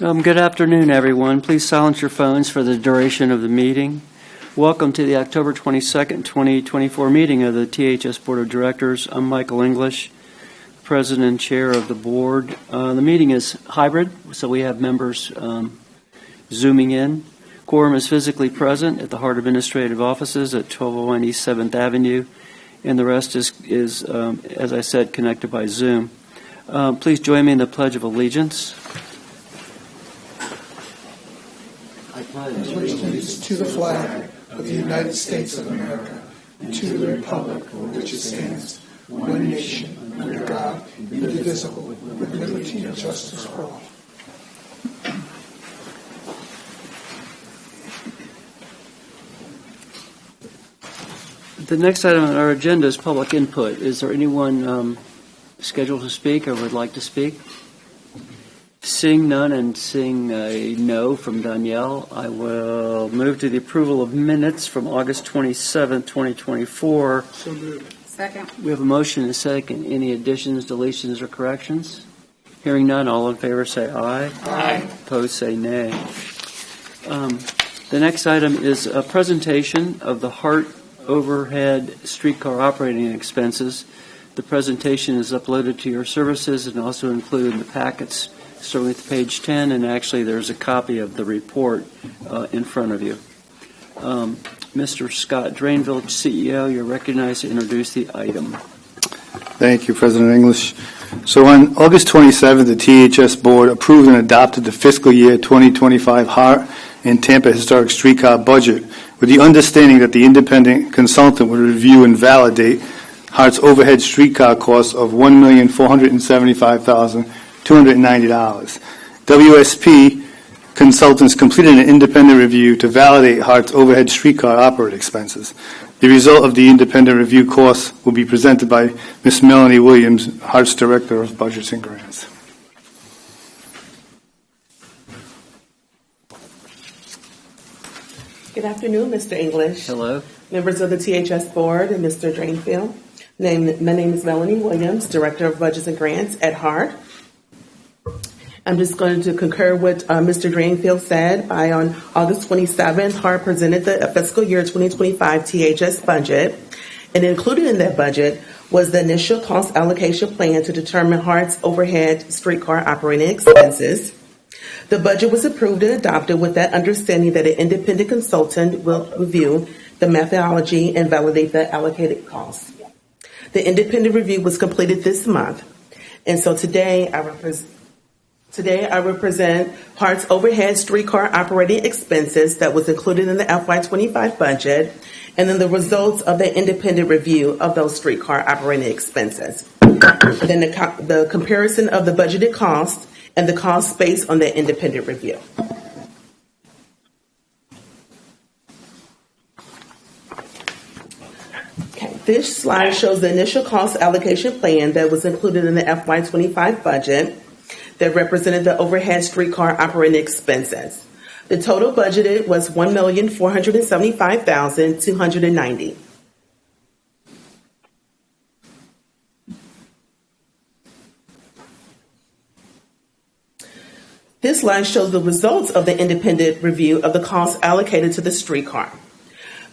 Good afternoon, everyone. Please silence your phones for the duration of the meeting. Welcome to the October 22nd, 2024 meeting of the THS Board of Directors. I'm Michael English, President and Chair of the Board. The meeting is hybrid, so we have members Zooming in. Quorum is physically present at the Hart Administrative Offices at 1201 East 7th Avenue, and the rest is as I said, connected by Zoom. Please join me in the Pledge of Allegiance. I pledge allegiance to the flag of the United States of America and to the republic for which it stands, one nation, under God, indivisible, with liberty and justice for all. The next item on our agenda is public input. Is there anyone scheduled to speak or would like to speak? Seeing none and seeing a no from Danielle, I will move to the approval of minutes from August 27, 2024. So moved. Second. We have a motion and a second. Any additions, deletions, or corrections? Hearing none, all in favor say aye. Aye. Opposed say nay. The next item is a presentation of the Hart overhead streetcar operating expenses. The presentation is uploaded to your services and also included in the packets, starting with page 10, and actually there's a copy of the report in front of you. Mr. Scott Drainville, CEO, you're recognized to introduce the item. Thank you, President English. So on August 27th, the THS Board approved and adopted the fiscal year 2025 Hart and Tampa Historic Streetcar budget with the understanding that the independent consultant would review and validate Hart's overhead streetcar costs of $1,475,290. WSP consultants completed an independent review to validate Hart's overhead streetcar operating expenses. The result of the independent review costs will be presented by Ms. Melanie Williams, Hart's Director of Budgets and Grants. Good afternoon, Mr. English. Hello. Members of the THS Board and Mr. Drainfield. My name is Melanie Williams, Director of Budgets and Grants at Hart. I'm just going to concur what Mr. Drainfield said. On August 27th, Hart presented the fiscal year 2025 THS budget, and included in that budget was the initial cost allocation plan to determine Hart's overhead streetcar operating expenses. The budget was approved and adopted with that understanding that an independent consultant will review the methodology and validate the allocated costs. The independent review was completed this month, and so today I represent Hart's overhead streetcar operating expenses that was included in the FY25 budget, and then the results of the independent review of those streetcar operating expenses. Then the comparison of the budgeted costs and the costs based on the independent review. Okay, this slide shows the initial cost allocation plan that was included in the FY25 budget that represented the overhead streetcar operating expenses. The total budgeted was $1,475,290. This slide shows the results of the independent review of the costs allocated to the streetcar.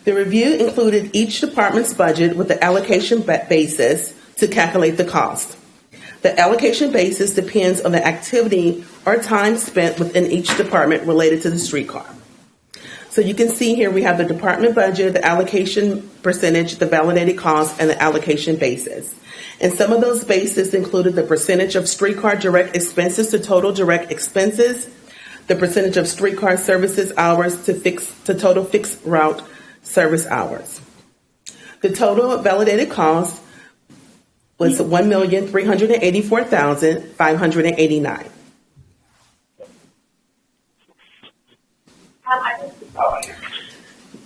The review included each department's budget with the allocation basis to calculate the cost. The allocation basis depends on the activity or time spent within each department related to the streetcar. So you can see here we have the department budget, the allocation percentage, the validated cost, and the allocation basis. And some of those bases included the percentage of streetcar direct expenses to total direct expenses, the percentage of streetcar services hours to total fixed route service hours. The total validated cost was $1,384,589.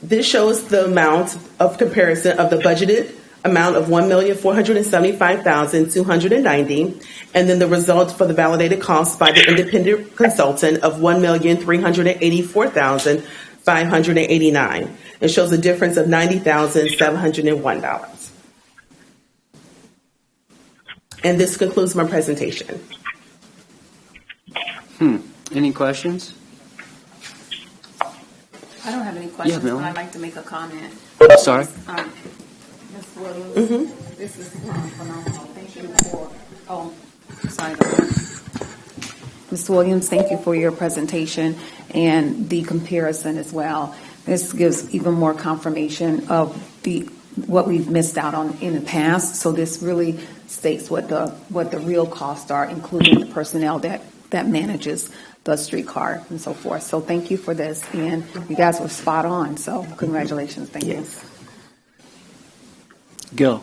This shows the amount of comparison of the budgeted amount of $1,475,290, and then the results for the validated costs by the independent consultant of $1,384,589. It shows a difference of $90,701. And this concludes my presentation. Any questions? I don't have any questions, Mel. but I'd like to make a comment. Sorry. Ms. Williams, this is phenomenal. Thank you for, sorry. Ms. Williams, thank you for your presentation and the comparison as well. This gives even more confirmation of what we've missed out on in the past. So this really states what the real costs are, including the personnel that manages the streetcar and so forth. So thank you for this, and you guys were spot on. So congratulations, thank you. Gil.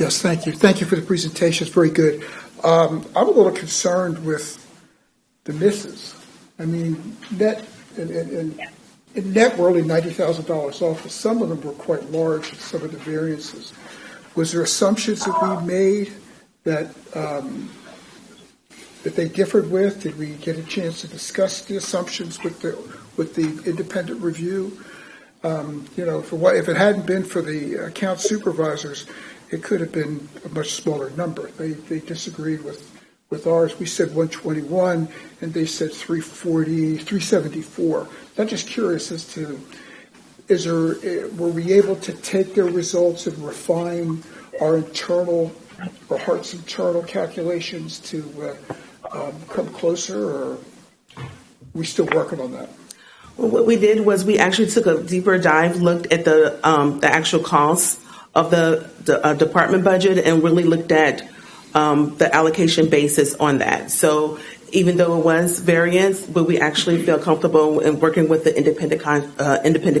Yes, thank you. Thank you for the presentation. It's very good. I'm a little concerned with the misses. I mean, net in net, we're only $90,000 off, but some of them were quite large, some of the variances. Was there assumptions that we made that they differed with? Did we get a chance to discuss the assumptions with the independent review? If it hadn't been for the account supervisors, it could have been a much smaller number. They disagreed with ours. We said 121, and they said 340, 374. I'm just curious as to, were we able to take their results and refine our Hart's internal calculations to come closer, or are we still working on that? Well, what we did was we actually took a deeper dive, looked at the actual costs of the department budget, and really looked at the allocation basis on that. So even though it was variance, but we actually feel comfortable in working with the independent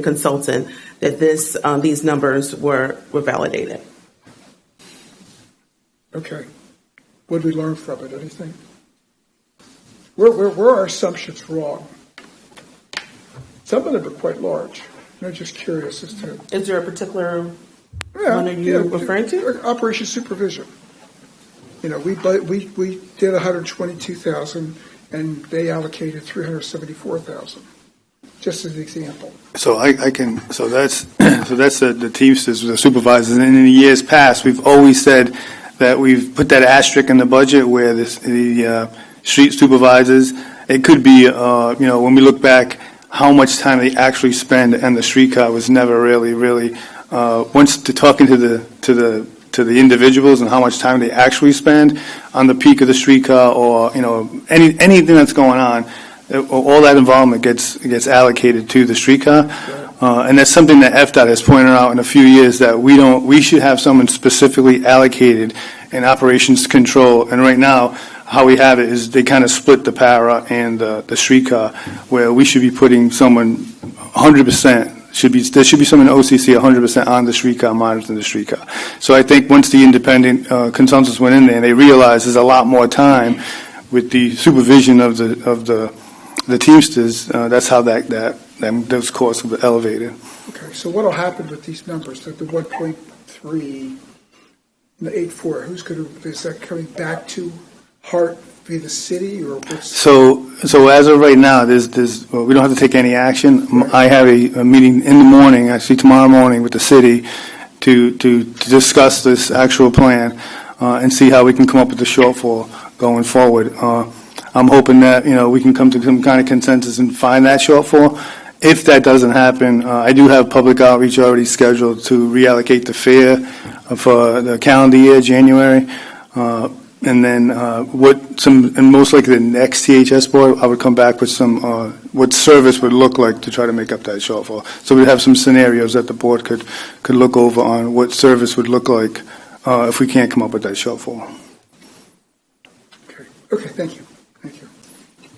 consultant that these numbers were validated. Okay. What did we learn from it? Anything? Were our assumptions wrong? Some of them are quite large. I'm just curious as to. Is there a particular one are you referring to? Operation supervision. We did 122,000, and they allocated 374,000. Just as an example. So So that's the Teamsters, the supervisors, and in the years past, we've always said that we've put that asterisk in the budget where the street supervisors. It could be, when we look back, how much time they actually spend, and the streetcar was never really. Once to talking to the individuals and how much time they actually spend on the peak of the streetcar, or anything that's going on, all that involvement gets allocated to the streetcar, and that's something that FDOT has pointed out in a few years, that we should have someone specifically allocated in operations control. And right now, how we have it is they kind of split the para and the streetcar, where we should be putting someone 100%. There should be someone in OCC 100% on the streetcar, monitoring the streetcar. So I think once the independent consultants went in there, and they realized there's a lot more time with the supervision of the Teamsters, that's how those costs were elevated. Okay, so what will happen with these numbers? The 1.3 and the 8.4. Is that coming back to Hart via the city, or what's? So as of right now, we don't have to take any action. I have a meeting in the morning, actually tomorrow morning, with the city to discuss this actual plan and see how we can come up with the shortfall going forward. I'm hoping that we can come to some kind of consensus and find that shortfall. If that doesn't happen, I do have public outreach already scheduled to reallocate the fare for the calendar year, January. And then most likely the next THS board, I would come back with some what service would look like to try to make up that shortfall. So we'd have some scenarios that the board could look over on what service would look like if we can't come up with that shortfall. Okay, thank you.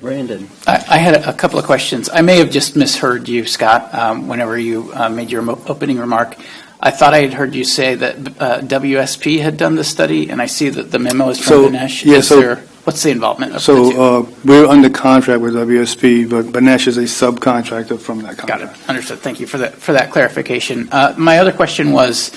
Brandon. I had a couple of questions. I may have just misheard you, Scott, whenever you made your opening remark. I thought I had heard you say that WSP had done the study, and I see that the memo is from Banesh. Yeah, what's the involvement of the two? We're under contract with WSP, but Banesh is a subcontractor from that contract. Got it. Understood. Thank you for that clarification. My other question was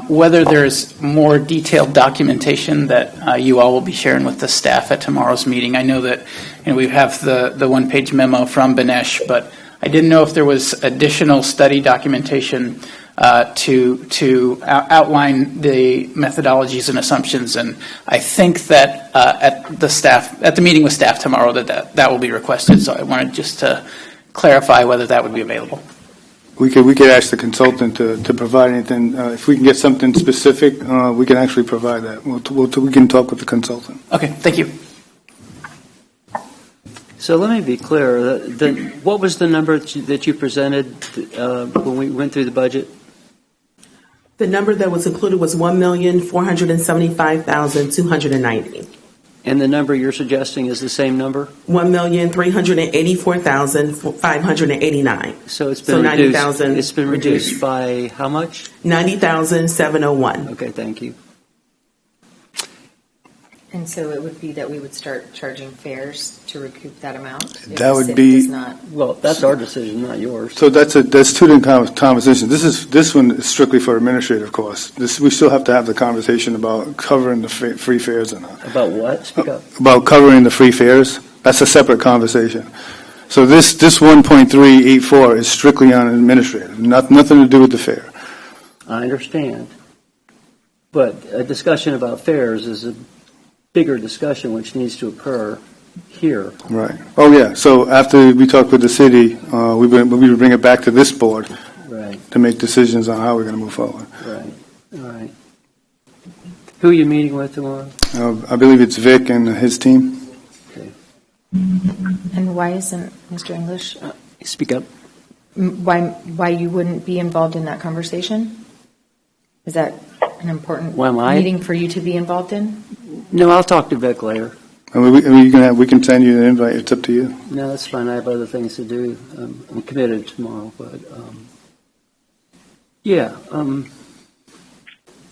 whether there's more detailed documentation that you all will be sharing with the staff at tomorrow's meeting. I know that we have the one-page memo from Banesh, but I didn't know if there was additional study documentation to outline the methodologies and assumptions. And I think that at the meeting with staff tomorrow that will be requested. So I wanted just to clarify whether that would be available. We could ask the consultant to provide anything. If we can get something specific, we can actually provide that. We can talk with the consultant. Okay, thank you. So let me be clear. What was the number that you presented when we went through the budget? The number that was included was $1,475,290. And the number you're suggesting is the same number? $1,384,589. So it's been reduced. 90,000. It's been reduced by how much? 90,701. Okay, thank you. And so it would be that we would start charging fares to recoup that amount? If That the would city be- does not- Well, that's our decision, not yours. So that's two different conversations. This one is strictly for administrative costs. We still have to have the conversation about covering the free fares or not. About what? Speak up. About covering the free fares. That's a separate conversation. So this 1.384 is strictly on administrative, nothing to do with the fare. I understand. But a discussion about fares is a bigger discussion which needs to occur here. Right. Oh yeah. So after we talk with the city, we would bring it back to this board Right, to make decisions on how we're going to move forward. right, all right. Who are you meeting with tomorrow? I believe it's Vic and his team. Okay. And why isn't, Mr. English, Speak up. why you wouldn't be involved in that conversation? Is that an important Why am I? meeting for you to be involved in? No, I'll talk to Vic later. We can send you an invite. It's up to you. No, that's fine. I have other things to do. I'm committed tomorrow, but yeah,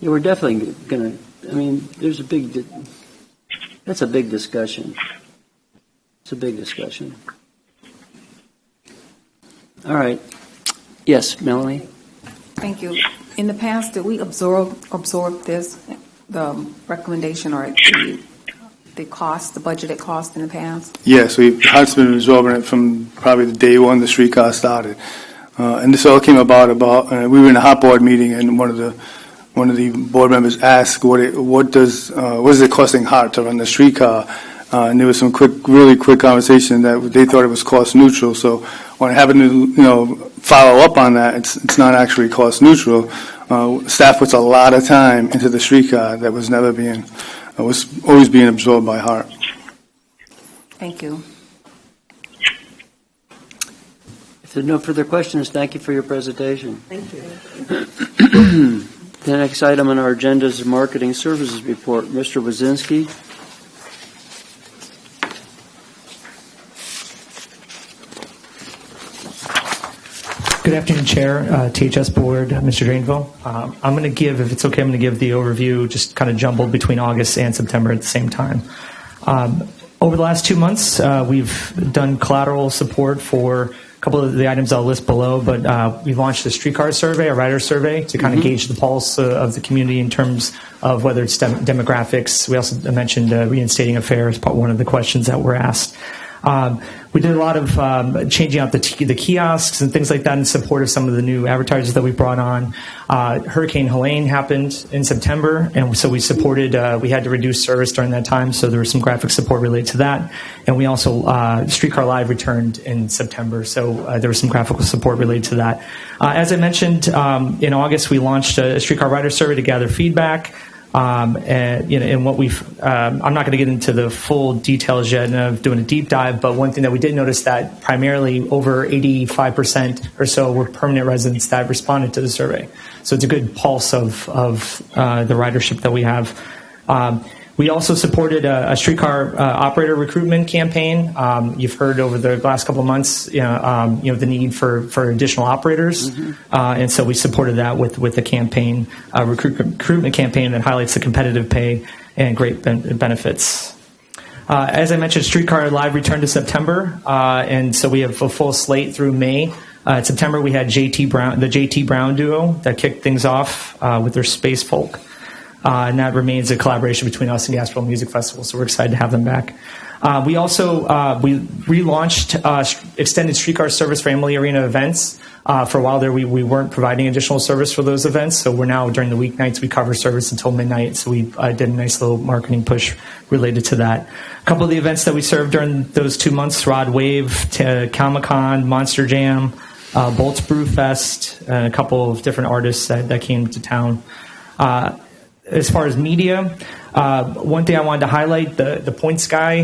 we're definitely going to. I mean, that's a big discussion. It's a big discussion. All right. Yes, Melanie. Thank you. In the past, did we absorb this, the recommendation or the cost, the budgeted cost in the past? Yes, Hart's been absorbing it from probably the day one the streetcar started, and this all came about. We were in a hot board meeting, and one of the board members asked, "What is it costing Hart to run the streetcar?" And there was some really quick conversation that they thought it was cost neutral. So when having to follow up on that, it's not actually cost neutral. Staff puts a lot of time into the streetcar that was always being absorbed by Hart. Thank you. If there are no further questions, thank you for your presentation. Thank you. The next item on our agenda is the Marketing Services Report. Mr. Wazinski. Good afternoon, Chair, THS Board, Mr. Drainville. I'm going to give, if it's okay, I'm going to give the overview just kind of jumbled between August and September at the same time. Over the last 2 months, we've done collateral support for a couple of the items I'll list below, but we've launched a streetcar survey, a rider survey, to kind of gauge the pulse of the community in terms of whether it's demographics. We also mentioned reinstating a fare as one of the questions that were asked. We did a lot of changing out the kiosks and things like that in support of some of the new advertisers that we brought on. Hurricane Helene happened in September, and so we supported, we had to reduce service during that time, so there was some graphic support related to that. And we also, Streetcar Live returned in September, so there was some graphical support related to that. As I mentioned, in August, we launched a Streetcar Rider Survey to gather feedback. And what we've, I'm not going to get into the full details yet of doing a deep dive, but one thing that we did notice that primarily over 85% or so were permanent residents that responded to the survey. So it's a good pulse of the ridership that we have. We also supported a streetcar operator recruitment campaign. You've heard over the last couple of months, the need for additional operators, and so we supported that with a campaign, a recruitment campaign that highlights the competitive pay and great benefits. As I mentioned, Streetcar Live returned to September, and so we have a full slate through May. In September, we had the JT Brown duo that kicked things off with their Space Folk. And that remains a collaboration between us and Gasparilla Music Festival, so we're excited to have them back. We also we relaunched extended streetcar service for Emily Arena events. For a while there, we weren't providing additional service for those events, so we're now, during the weeknights, we cover service until midnight, so we did a nice little marketing push related to that. A couple of the events that we served during those 2 months, Rod Wave, Comic-Con, Monster Jam, Bolts Brew Fest, and a couple of different artists that came to town. As far as media, one thing I wanted to highlight, the Points guy,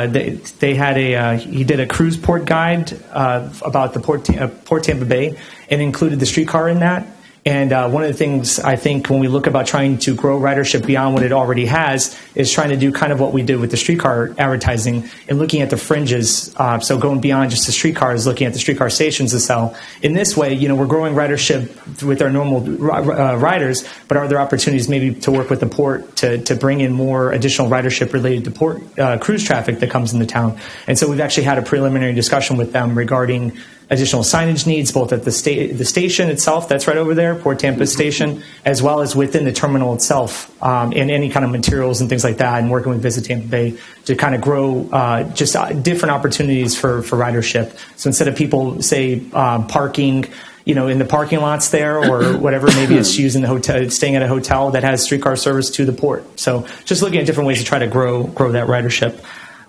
they had he did a cruise port guide about the Port Tampa Bay and included the streetcar in that. And one of the things I think when we look about trying to grow ridership beyond what it already has is trying to do kind of what we did with the streetcar advertising and looking at the fringes. So going beyond just the streetcars, looking at the streetcar stations to sell. In this way, we're growing ridership with our normal riders, but are there opportunities maybe to work with the port to bring in more additional ridership related to port cruise traffic that comes into town? And so we've actually had a preliminary discussion with them regarding additional signage needs, both at the station itself, that's right over there, Port Tampa Station, as well as within the terminal itself, and any kind of materials and things like that, and working with Visit Tampa Bay to kind of grow just different opportunities for ridership. So instead of people, say, parking, in the parking lots there or whatever, maybe it's using the hotel, staying at a hotel that has streetcar service to the port. So just looking at different ways to try to grow that ridership.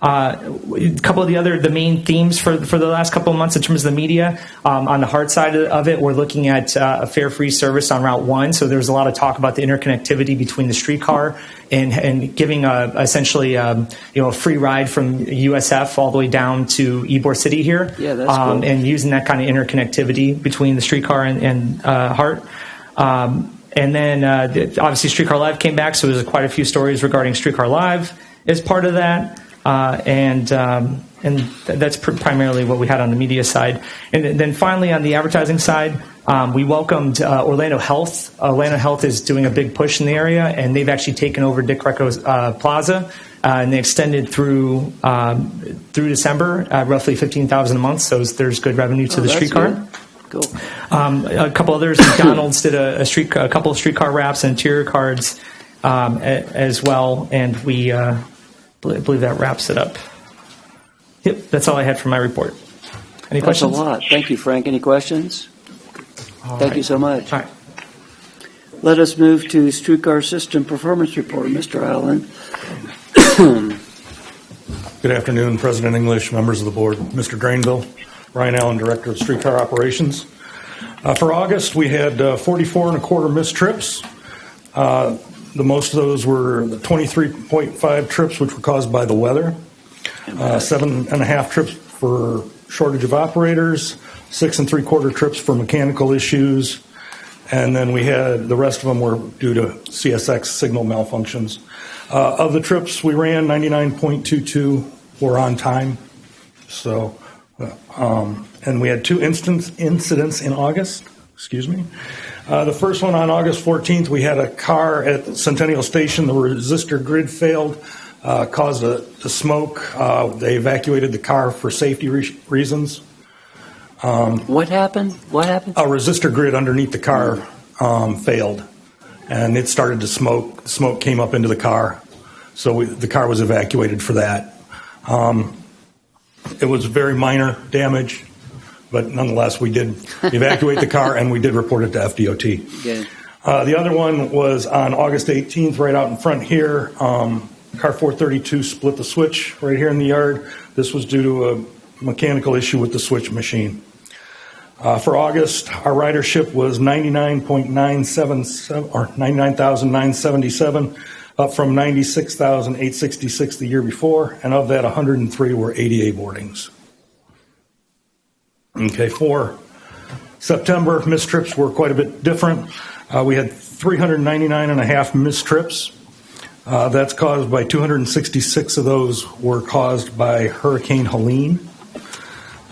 A couple of the main themes for the last couple of months in terms of the media, on the hard side of it, we're looking at a fare-free service on Route 1. So there's a lot of talk about the interconnectivity between the streetcar and giving essentially a free ride from USF all the way down to Ybor City here. Yeah, that's cool. And using that kind of interconnectivity between the streetcar and HART. And then obviously Streetcar Live came back, so there's quite a few stories regarding Streetcar Live as part of that. And that's primarily what we had on the media side. And then finally on the advertising side, we welcomed Orlando Health. Orlando Health is doing a big push in the area, and they've actually taken over Dick Greco's Plaza, and they extended through December, roughly $15,000 a month. So there's good revenue to the streetcar. Cool. A couple others. McDonald's did a couple of streetcar wraps and interior cards as well, and we. I believe that wraps it up. Yep, that's all I had for my report. Any questions? That's a lot. Thank you, Frank. Any questions? Thank you so much. All right. Let us move to Streetcar System Performance Report. Mr. Allen. Good afternoon, President English, members of the board, Mr. Drainville, Ryan Allen, Director of Streetcar Operations. For August, we had 44 and a quarter missed trips. The most of those were the 23.5 trips, which were caused by the weather, 7.5 trips for shortage of operators, 6 3/4 trips for mechanical issues, and then we had the rest of them were due to CSX signal malfunctions. Of the trips we ran, 99.22 were on time. So, and we had 2 incidents in August. Excuse me. The first one on August 14th, we had a car at Centennial Station. The resistor grid failed, caused a smoke. They evacuated the car for safety reasons. What happened? A resistor grid underneath the car failed, and it started to smoke. The smoke came up into the car, so the car was evacuated for that. It was very minor damage. But nonetheless, we did evacuate the car, and we did report it to FDOT. Good. The other one was on August 18th, right out in front here. Car 432 split the switch right here in the yard. This was due to a mechanical issue with the switch machine. For August, our ridership was 99.977 or 99,977, up from 96,866 the year before, and of that, 103 were ADA boardings. Okay, for September, missed trips were quite a bit different. We had 399.5 missed trips. That's caused by 266 of those were caused by Hurricane Helene.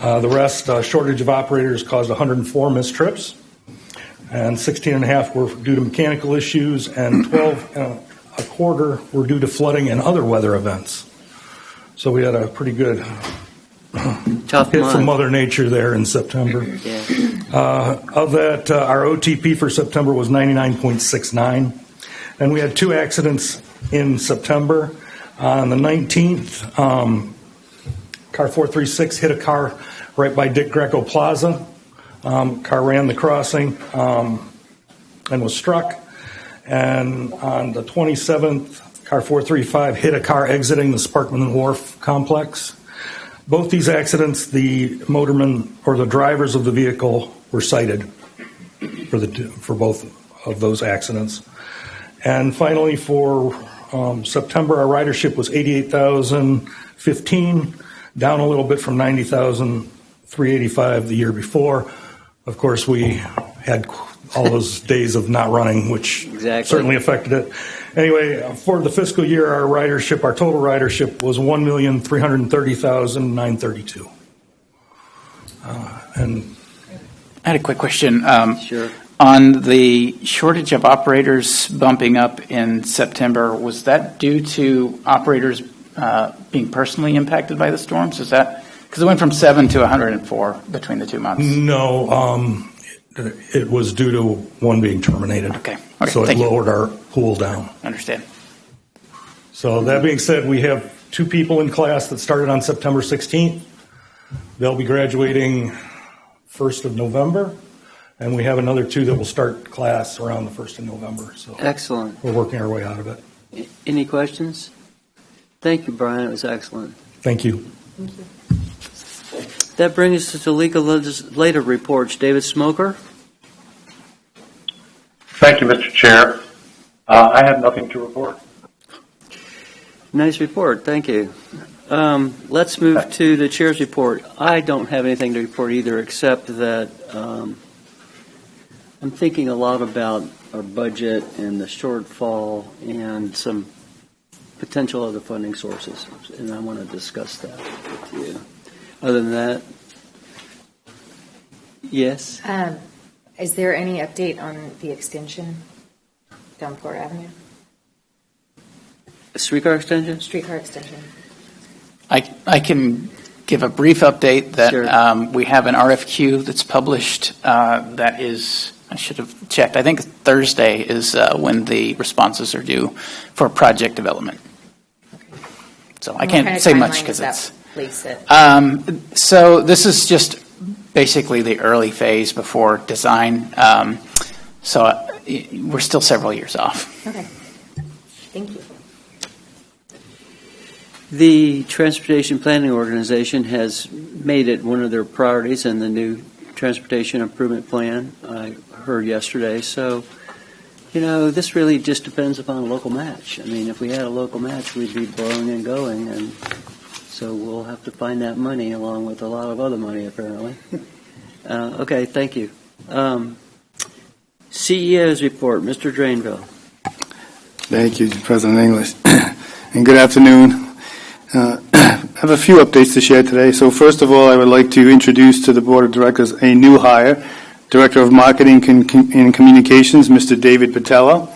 The rest, shortage of operators, caused 104 missed trips, and 16.5 were due to mechanical issues, and 12.25 were due to flooding and other weather events. So we had a pretty good Tough hit month. from Mother Nature there in September. Yeah. Of that, our OTP for September was 99.69, and we had 2 accidents in September. On the 19th, car 436 hit a car right by Dick Greco Plaza. Car ran the crossing and was struck. And on the 27th, car 435 hit a car exiting the Sparkman Wharf complex. Both these accidents, the motorman or the drivers of the vehicle were cited for both of those accidents. And finally, for September, our ridership was 88,015, down a little bit from 90,385 the year before. Of course, we had all those days of not running, which certainly affected it. Anyway, for the fiscal year, our total ridership was 1,330,932. And I had a quick question. Sure. On the shortage of operators bumping up in September, was that due to operators being personally impacted by the storms? Is that because it went from 7 to 104 between the 2 months? No, it was due to one being terminated. Okay, so it lowered our pool down. Understand. So that being said, we have 2 people in class that started on September 16th. They'll be graduating 1st of November. And we have another 2 that will start class around the 1st of November. So Excellent. We're working our way out of it. Any questions? Thank you, Brian. It was excellent. Thank you. Thank you. That brings us to legal legislative reports. David Smoker. Thank you, Mr. Chair. I have nothing to report. Nice report. Thank you. Let's move to the chair's report. I don't have anything to report either, except that I'm thinking a lot about our budget and the shortfall and some potential other funding sources, and I want to discuss that with you. Other than that, yes? Is there any update on the extension down Port Avenue? Streetcar extension? Streetcar extension. I can give a brief update that Sure. We have an RFQ that's published that is, I should have checked, I think Thursday is when the responses are due for project development. Okay. So I can't say much because it's... Place it. So this is just basically the early phase before design. So we're still several years off. Okay. Thank you. The Transportation Planning Organization has made it one of their priorities in the new Transportation Improvement Plan, I heard yesterday. So, this really just depends upon a local match. I mean, if we had a local match, we'd be blowing and going, and so we'll have to find that money along with a lot of other money, apparently. Okay, thank you. CEO's report, Mr. Drainville. Thank you, President English. And good afternoon. I have a few updates to share today. So first of all, I would like to introduce to the Board of Directors a new hire, Director of Marketing and Communications, Mr. David Patella.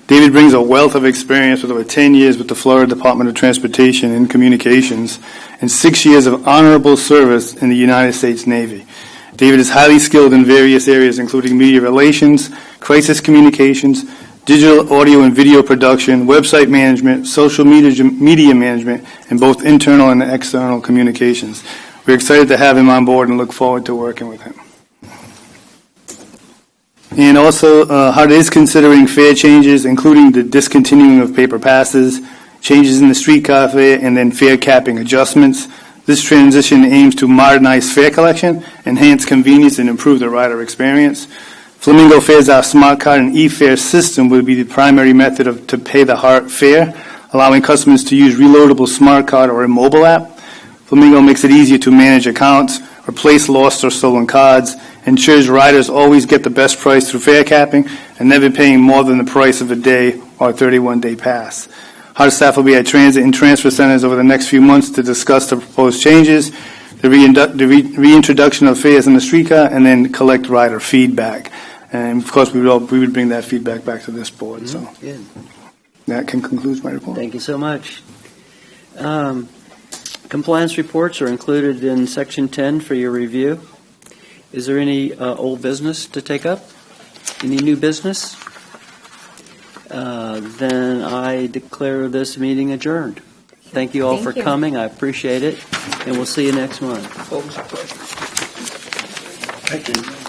David brings a wealth of experience with over 10 years with the Florida Department of Transportation and Communications and 6 years of honorable service in the United States Navy. David is highly skilled in various areas, including media relations, crisis communications, digital audio and video production, website management, social media management, and both internal and external communications. We're excited to have him on board and look forward to working with him. And also, HUD is considering fare changes, including the discontinuing of paper passes, changes in the streetcar fare, and then fare capping adjustments. This transition aims to modernize fare collection, enhance convenience, and improve the rider experience. Flamingo Fares, our smart card and e-fare system, will be the primary method to pay the fare, allowing customers to use reloadable smart card or a mobile app. Flamingo makes it easier to manage accounts, replace lost or stolen cards, ensures riders always get the best price through fare capping, and never paying more than the price of a day or a 31-day pass. HUD staff will be at transit and transfer centers over the next few months to discuss the proposed changes, the reintroduction of fares in the streetcar, and then collect rider feedback. And of course, we would bring that feedback back to this board. So Good. that concludes my report. Thank you so much. Compliance reports are included in Section 10 for your review. Is there any old business to take up? Any new business? Then I declare this meeting adjourned. Thank you all for coming. I appreciate it. and we'll see you next month. Thank you.